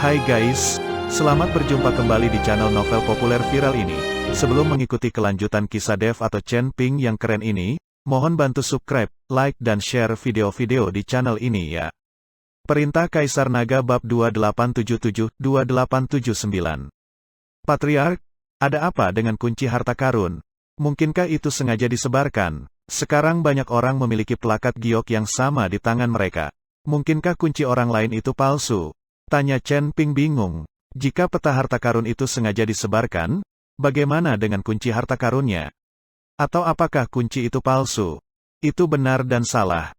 Hai guys, selamat berjumpa kembali di channel novel populer viral ini. Sebelum mengikuti kelanjutan kisah Dev atau Chen Ping yang keren ini, mohon bantu subscribe, like dan share video-video di channel ini ya. Perintah Kaisar Naga bab 2877-2879. Patriark, ada apa dengan kunci harta karun? Mungkinkah itu sengaja disebarkan? Sekarang banyak orang memiliki plakat giok yang sama di tangan mereka. Mungkinkah kunci orang lain itu palsu? Tanya Chen Ping bingung. Jika peta harta karun itu sengaja disebarkan, bagaimana dengan kunci harta karunnya? Atau apakah kunci itu palsu? Itu benar dan salah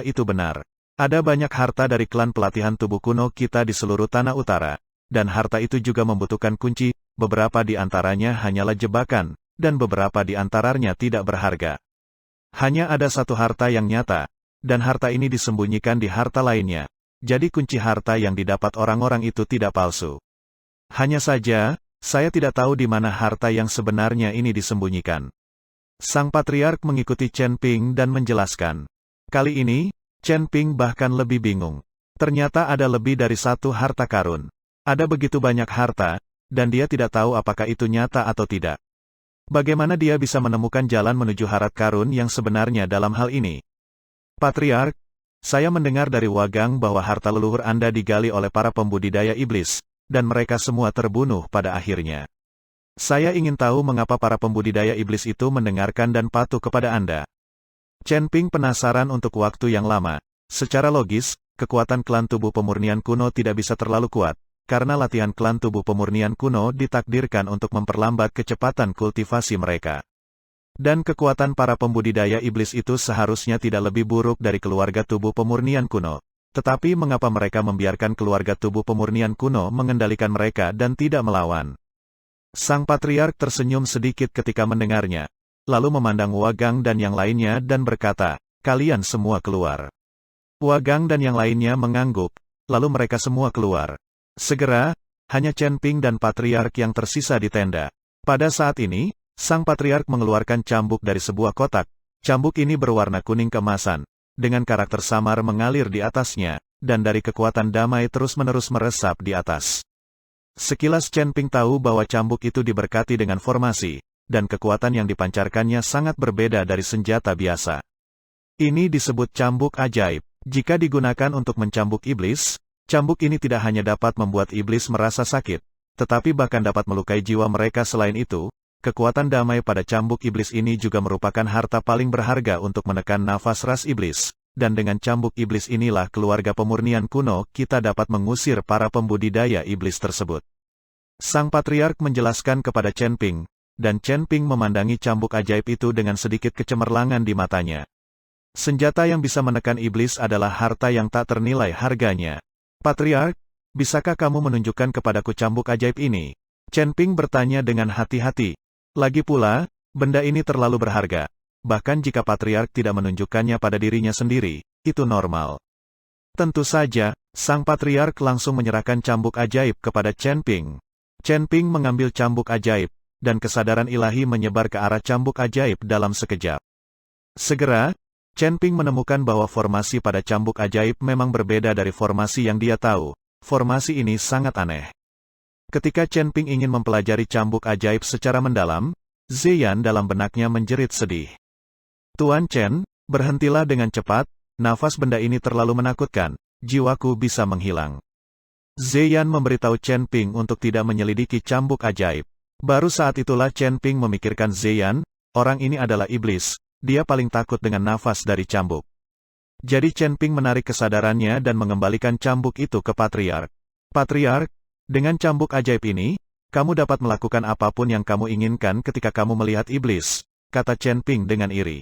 itu benar. Ada banyak harta dari klan pelatihan tubuh kuno kita di seluruh tanah utara, dan harta itu juga membutuhkan kunci, beberapa di antaranya hanyalah jebakan, dan beberapa di antaranya tidak berharga. Hanya ada satu harta yang nyata, dan harta ini disembunyikan di harta lainnya. Jadi kunci harta yang didapat orang-orang itu tidak palsu. Hanya saja, saya tidak tahu di mana harta yang sebenarnya ini disembunyikan. Sang Patriark mengikuti Chen Ping dan menjelaskan. Kali ini, Chen Ping bahkan lebih bingung. Ternyata ada lebih dari satu harta karun. Ada begitu banyak harta, dan dia tidak tahu apakah itu nyata atau tidak. Bagaimana dia bisa menemukan jalan menuju harta karun yang sebenarnya dalam hal ini? Patriark, saya mendengar dari Wagang bahwa harta leluhur Anda digali oleh para pembudidaya iblis, dan mereka semua terbunuh pada akhirnya. Saya ingin tahu mengapa para pembudidaya iblis itu mendengarkan dan patuh kepada Anda. Chen Ping penasaran untuk waktu yang lama. Secara logis, kekuatan klan tubuh pemurnian kuno tidak bisa terlalu kuat, karena latihan klan tubuh pemurnian kuno ditakdirkan untuk memperlambat kecepatan kultivasi mereka. Dan kekuatan para pembudidaya iblis itu seharusnya tidak lebih buruk dari keluarga tubuh pemurnian kuno. Tetapi mengapa mereka membiarkan keluarga tubuh pemurnian kuno mengendalikan mereka dan tidak melawan? Sang Patriark tersenyum sedikit ketika mendengarnya, lalu memandang Wagang dan yang lainnya dan berkata, kalian semua keluar. Wagang dan yang lainnya mengangguk, lalu mereka semua keluar. Segera, hanya Chen Ping dan Patriark yang tersisa di tenda. Pada saat ini, Sang Patriark mengeluarkan cambuk dari sebuah kotak. Cambuk ini berwarna kuning keemasan, dengan karakter samar mengalir di atasnya, dan dari kekuatan damai terus-menerus meresap di atas. Sekilas Chen Ping tahu bahwa cambuk itu diberkati dengan formasi, dan kekuatan yang dipancarkannya sangat berbeda dari senjata biasa. Ini disebut cambuk ajaib. Jika digunakan untuk mencambuk iblis, cambuk ini tidak hanya dapat membuat iblis merasa sakit, tetapi bahkan dapat melukai jiwa mereka. Selain itu, kekuatan damai pada cambuk iblis ini juga merupakan harta paling berharga untuk menekan nafas ras iblis, dan dengan cambuk iblis inilah keluarga pemurnian kuno kita dapat mengusir para pembudidaya iblis tersebut. Sang Patriark menjelaskan kepada Chen Ping, dan Chen Ping memandangi cambuk ajaib itu dengan sedikit kecemerlangan di matanya. Senjata yang bisa menekan iblis adalah harta yang tak ternilai harganya. Patriark, bisakah kamu menunjukkan kepadaku cambuk ajaib ini? Chen Ping bertanya dengan hati-hati. Lagi pula, benda ini terlalu berharga. Bahkan jika Patriark tidak menunjukkannya pada dirinya sendiri, itu normal. Tentu saja, Sang Patriark langsung menyerahkan cambuk ajaib kepada Chen Ping. Chen Ping mengambil cambuk ajaib, dan kesadaran ilahi menyebar ke arah cambuk ajaib dalam sekejap. Segera, Chen Ping menemukan bahwa formasi pada cambuk ajaib memang berbeda dari formasi yang dia tahu. Formasi ini sangat aneh. Ketika Chen Ping ingin mempelajari cambuk ajaib secara mendalam, Ziyan dalam benaknya menjerit sedih. Tuan Chen, berhentilah dengan cepat, nafas benda ini terlalu menakutkan, jiwaku bisa menghilang. Ziyan memberitahu Chen Ping untuk tidak menyelidiki cambuk ajaib. Baru saat itulah Chen Ping memikirkan Ziyan, orang ini adalah iblis, dia paling takut dengan nafas dari cambuk. Jadi Chen Ping menarik kesadarannya dan mengembalikan cambuk itu ke Patriark. Patriark, dengan cambuk ajaib ini, kamu dapat melakukan apapun yang kamu inginkan ketika kamu melihat iblis, kata Chen Ping dengan iri.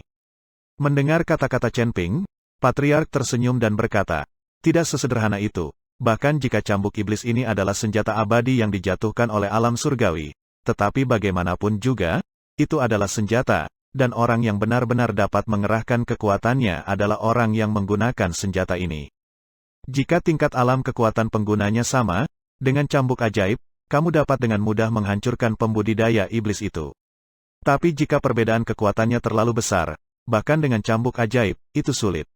Mendengar kata-kata Chen Ping, Patriark tersenyum dan berkata, tidak sesederhana itu, bahkan jika cambuk iblis ini adalah senjata abadi yang dijatuhkan oleh alam surgawi, tetapi bagaimanapun juga, itu adalah senjata, dan orang yang benar-benar dapat mengerahkan kekuatannya adalah orang yang menggunakan senjata ini. Jika tingkat alam kekuatan penggunanya sama, dengan cambuk ajaib, kamu dapat dengan mudah menghancurkan pembudidaya iblis itu. Tapi jika perbedaan kekuatannya terlalu besar, bahkan dengan cambuk ajaib, itu sulit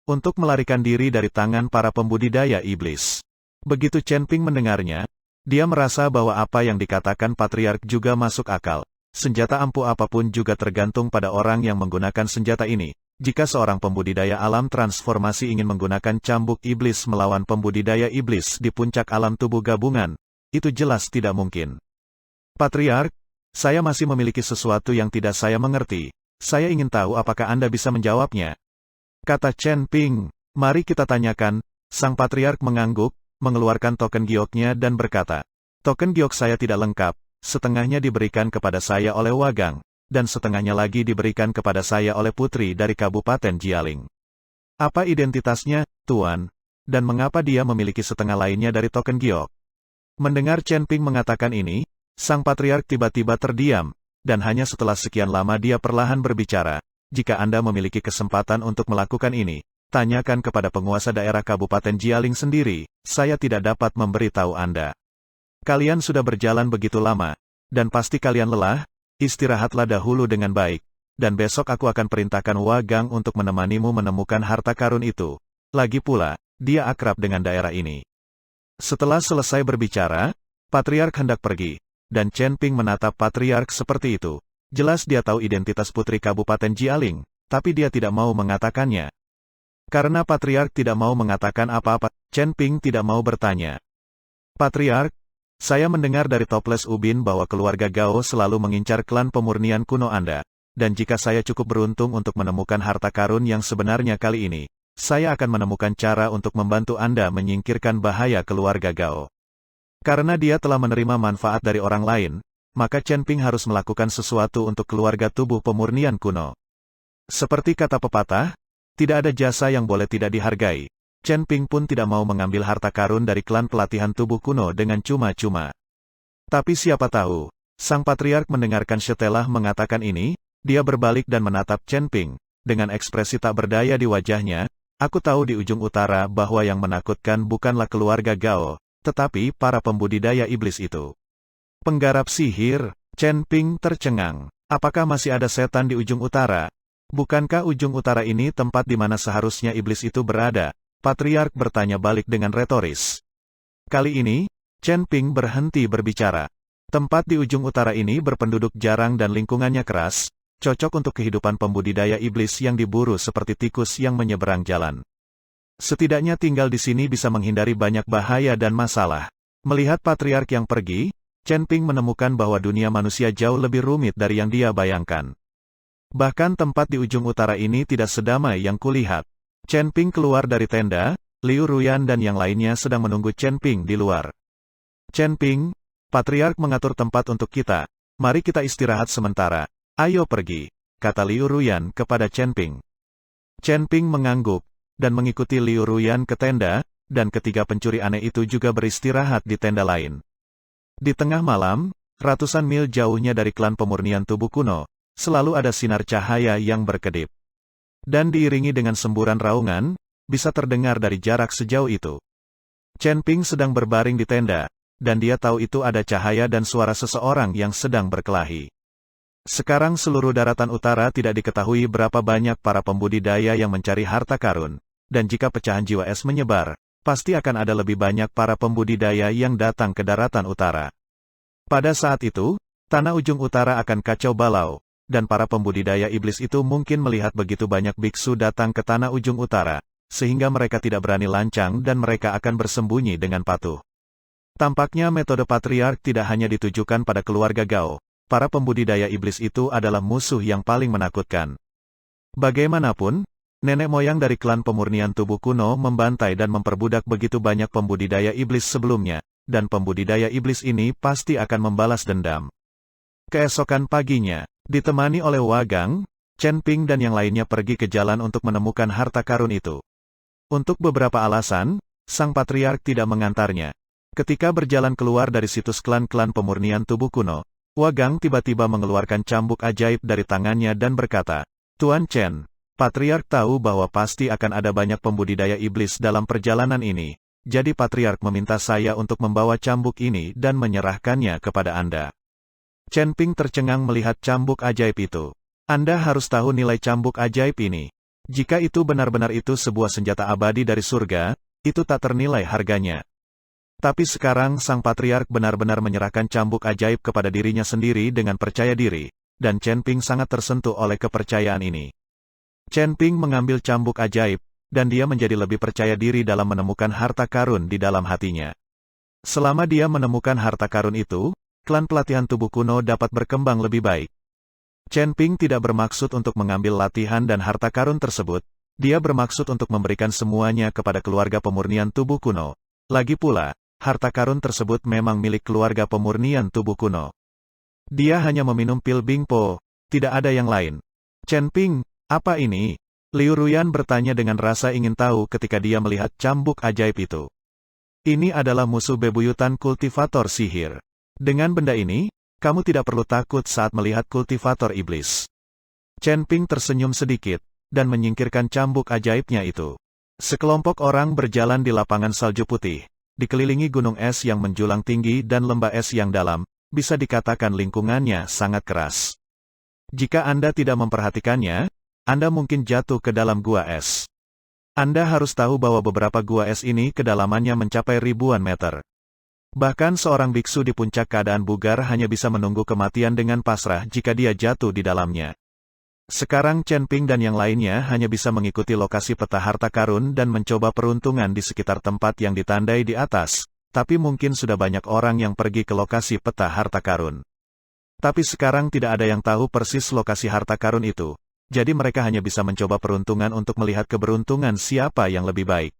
untuk melarikan diri dari tangan para pembudidaya iblis. Begitu Chen Ping mendengarnya, dia merasa bahwa apa yang dikatakan Patriark juga masuk akal. Senjata ampuh apapun juga tergantung pada orang yang menggunakan senjata ini. Jika seorang pembudidaya alam transformasi ingin menggunakan cambuk iblis melawan pembudidaya iblis di puncak alam tubuh gabungan, itu jelas tidak mungkin. Patriark, saya masih memiliki sesuatu yang tidak saya mengerti. Saya ingin tahu apakah Anda bisa menjawabnya. Kata Chen Ping. Mari kita tanyakan. Sang Patriark mengangguk, mengeluarkan token gioknya dan berkata, token giok saya tidak lengkap, setengahnya diberikan kepada saya oleh Wagang, dan setengahnya lagi diberikan kepada saya oleh putri dari Kabupaten Jialing. Apa identitasnya, Tuan? Dan mengapa dia memiliki setengah lainnya dari token giok? Mendengar Chen Ping mengatakan ini, Sang Patriark tiba-tiba terdiam, dan hanya setelah sekian lama dia perlahan berbicara, jika Anda memiliki kesempatan untuk melakukan ini, tanyakan kepada penguasa daerah Kabupaten Jialing sendiri, saya tidak dapat memberitahu Anda. Kalian sudah berjalan begitu lama, dan pasti kalian lelah, istirahatlah dahulu dengan baik, dan besok aku akan perintahkan Wagang untuk menemanimu menemukan harta karun itu. Lagi pula, dia akrab dengan daerah ini. Setelah selesai berbicara, Patriark hendak pergi, dan Chen Ping menatap Patriark seperti itu. Jelas dia tahu identitas putri Kabupaten Jialing, tapi dia tidak mau mengatakannya. Karena Patriark tidak mau mengatakan apa-apa, Chen Ping tidak mau bertanya. Patriark, saya mendengar dari Toples Ubin bahwa keluarga Gao selalu mengincar klan pemurnian kuno Anda, dan jika saya cukup beruntung untuk menemukan harta karun yang sebenarnya kali ini, saya akan menemukan cara untuk membantu Anda menyingkirkan bahaya keluarga Gao. Karena dia telah menerima manfaat dari orang lain, maka Chen Ping harus melakukan sesuatu untuk keluarga tubuh pemurnian kuno. Seperti kata pepatah, tidak ada jasa yang boleh tidak dihargai. Chen Ping pun tidak mau mengambil harta karun dari klan pelatihan tubuh kuno dengan cuma-cuma. Tapi siapa tahu, Sang Patriark mendengarkan setelah mengatakan ini, dia berbalik dan menatap Chen Ping, dengan ekspresi tak berdaya di wajahnya. Aku tahu di ujung utara bahwa yang menakutkan bukanlah keluarga Gao, tetapi para pembudidaya iblis itu. Penggarap sihir, Chen Ping tercengang. Apakah masih ada setan di ujung utara? Bukankah ujung utara ini tempat di mana seharusnya iblis itu berada? Patriark bertanya balik dengan retoris. Kali ini, Chen Ping berhenti berbicara. Tempat di ujung utara ini berpenduduk jarang dan lingkungannya keras, cocok untuk kehidupan pembudidaya iblis yang diburu seperti tikus yang menyeberang jalan. Setidaknya tinggal di sini bisa menghindari banyak bahaya dan masalah. Melihat Patriark yang pergi, Chen Ping menemukan bahwa dunia manusia jauh lebih rumit dari yang dia bayangkan. Bahkan tempat di ujung utara ini tidak sedamai yang kulihat. Chen Ping keluar dari tenda, Liu Ruyan dan yang lainnya sedang menunggu Chen Ping di luar. Chen Ping, Patriark mengatur tempat untuk kita. Mari kita istirahat sementara. Ayo pergi, kata Liu Ruyan kepada Chen Ping. Chen Ping mengangguk, dan mengikuti Liu Ruyan ke tenda, dan ketiga pencuri aneh itu juga beristirahat di tenda lain. Di tengah malam, ratusan mil jauhnya dari klan pemurnian tubuh kuno, selalu ada sinar cahaya yang berkedip. Dan diiringi dengan semburan raungan, bisa terdengar dari jarak sejauh itu. Chen Ping sedang berbaring di tenda, dan dia tahu itu ada cahaya dan suara seseorang yang sedang berkelahi. Sekarang seluruh daratan utara tidak diketahui berapa banyak para pembudidaya yang mencari harta karun, dan jika pecahan jiwa es menyebar, pasti akan ada lebih banyak para pembudidaya yang datang ke daratan utara. Pada saat itu, tanah ujung utara akan kacau balau, dan para pembudidaya iblis itu mungkin melihat begitu banyak biksu datang ke tanah ujung utara, sehingga mereka tidak berani lancang dan mereka akan bersembunyi dengan patuh. Tampaknya metode Patriark tidak hanya ditujukan pada keluarga Gao, para pembudidaya iblis itu adalah musuh yang paling menakutkan. Bagaimanapun, nenek moyang dari klan pemurnian tubuh kuno membantai dan memperbudak begitu banyak pembudidaya iblis sebelumnya, dan pembudidaya iblis ini pasti akan membalas dendam. Keesokan paginya, ditemani oleh Wagang, Chen Ping dan yang lainnya pergi ke jalan untuk menemukan harta karun itu. Untuk beberapa alasan, Sang Patriark tidak mengantarnya. Ketika berjalan keluar dari situs klan-klan pemurnian tubuh kuno, Wagang tiba-tiba mengeluarkan cambuk ajaib dari tangannya dan berkata, Tuan Chen, Patriark tahu bahwa pasti akan ada banyak pembudidaya iblis dalam perjalanan ini, jadi Patriark meminta saya untuk membawa cambuk ini dan menyerahkannya kepada Anda. Chen Ping tercengang melihat cambuk ajaib itu. Anda harus tahu nilai cambuk ajaib ini. Jika itu benar-benar itu sebuah senjata abadi dari surga, itu tak ternilai harganya. Tapi sekarang sang patriark benar-benar menyerahkan cambuk ajaib kepada dirinya sendiri dengan percaya diri, dan Chen Ping sangat tersentuh oleh kepercayaan ini. Chen Ping mengambil cambuk ajaib, dan dia menjadi lebih percaya diri dalam menemukan harta karun di dalam hatinya. Selama dia menemukan harta karun itu, klan pelatihan tubuh kuno dapat berkembang lebih baik. Chen Ping tidak bermaksud untuk mengambil latihan dan harta karun tersebut, dia bermaksud untuk memberikan semuanya kepada keluarga pemurnian tubuh kuno. Lagi pula, harta karun tersebut memang milik keluarga pemurnian tubuh kuno. Dia hanya meminum pil Bingpo, tidak ada yang lain. Chen Ping, apa ini? Liu Ruyan bertanya dengan rasa ingin tahu ketika dia melihat cambuk ajaib itu. Ini adalah musuh bebuyutan kultivator sihir. Dengan benda ini, kamu tidak perlu takut saat melihat kultivator iblis. Chen Ping tersenyum sedikit, dan menyingkirkan cambuk ajaibnya itu. Sekelompok orang berjalan di lapangan salju putih, dikelilingi gunung es yang menjulang tinggi dan lembah es yang dalam, bisa dikatakan lingkungannya sangat keras. Jika Anda tidak memperhatikannya, Anda mungkin jatuh ke dalam gua es. Anda harus tahu bahwa beberapa gua es ini kedalamannya mencapai ribuan meter. Bahkan seorang biksu di puncak keadaan bugar hanya bisa menunggu kematian dengan pasrah jika dia jatuh di dalamnya. Sekarang Chen Ping dan yang lainnya hanya bisa mengikuti lokasi peta harta karun dan mencoba peruntungan di sekitar tempat yang ditandai di atas, tapi mungkin sudah banyak orang yang pergi ke lokasi peta harta karun. Tapi sekarang tidak ada yang tahu persis lokasi harta karun itu, jadi mereka hanya bisa mencoba peruntungan untuk melihat keberuntungan siapa yang lebih baik.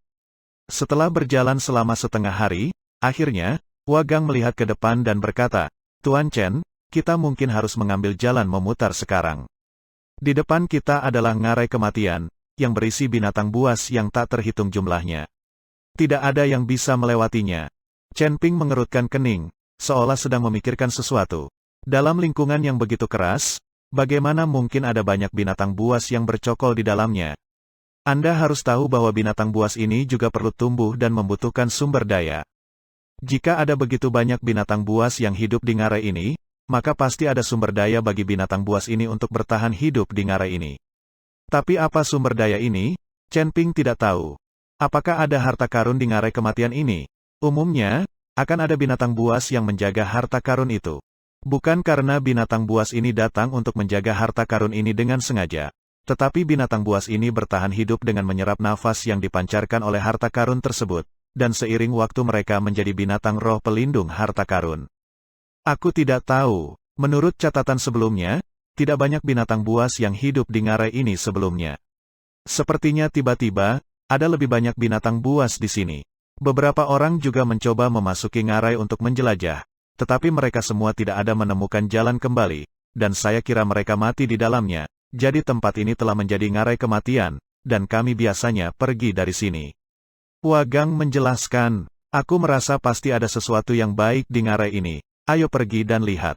Setelah berjalan selama setengah hari, akhirnya, Wagang melihat ke depan dan berkata, "Tuan Chen, kita mungkin harus mengambil jalan memutar sekarang. Di depan kita adalah ngarai kematian, yang berisi binatang buas yang tak terhitung jumlahnya. Tidak ada yang bisa melewatinya." Chen Ping mengerutkan kening, seolah sedang memikirkan sesuatu. Dalam lingkungan yang begitu keras, bagaimana mungkin ada banyak binatang buas yang bercokol di dalamnya? Anda harus tahu bahwa binatang buas ini juga perlu tumbuh dan membutuhkan sumber daya. Jika ada begitu banyak binatang buas yang hidup di ngarai ini, maka pasti ada sumber daya bagi binatang buas ini untuk bertahan hidup di ngarai ini. Tapi apa sumber daya ini? Chen Ping tidak tahu. Apakah ada harta karun di ngarai kematian ini? Umumnya, akan ada binatang buas yang menjaga harta karun itu. Bukan karena binatang buas ini datang untuk menjaga harta karun ini dengan sengaja. Tetapi binatang buas ini bertahan hidup dengan menyerap nafas yang dipancarkan oleh harta karun tersebut, dan seiring waktu mereka menjadi binatang roh pelindung harta karun. Aku tidak tahu. Menurut catatan sebelumnya, tidak banyak binatang buas yang hidup di ngarai ini sebelumnya. Sepertinya tiba-tiba, ada lebih banyak binatang buas di sini. Beberapa orang juga mencoba memasuki ngarai untuk menjelajah, tetapi mereka semua tidak ada menemukan jalan kembali, dan saya kira mereka mati di dalamnya, jadi tempat ini telah menjadi ngarai kematian, dan kami biasanya pergi dari sini. Wagang menjelaskan, aku merasa pasti ada sesuatu yang baik di ngarai ini. Ayo pergi dan lihat.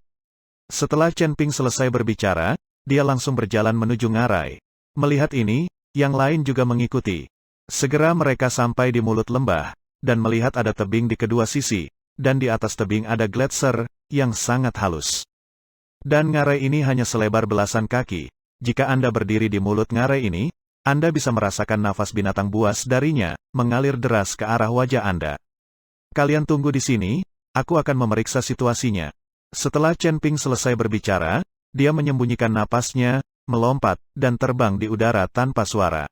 Setelah Chen Ping selesai berbicara, dia langsung berjalan menuju ngarai. Melihat ini, yang lain juga mengikuti. Segera mereka sampai di mulut lembah, dan melihat ada tebing di kedua sisi, dan di atas tebing ada gletser, yang sangat halus. Dan ngarai ini hanya selebar belasan kaki. Jika Anda berdiri di mulut ngarai ini, Anda bisa merasakan nafas binatang buas darinya, mengalir deras ke arah wajah Anda. Kalian tunggu di sini. Aku akan memeriksa situasinya. Setelah Chen Ping selesai berbicara, dia menyembunyikan napasnya, melompat, dan terbang di udara tanpa suara.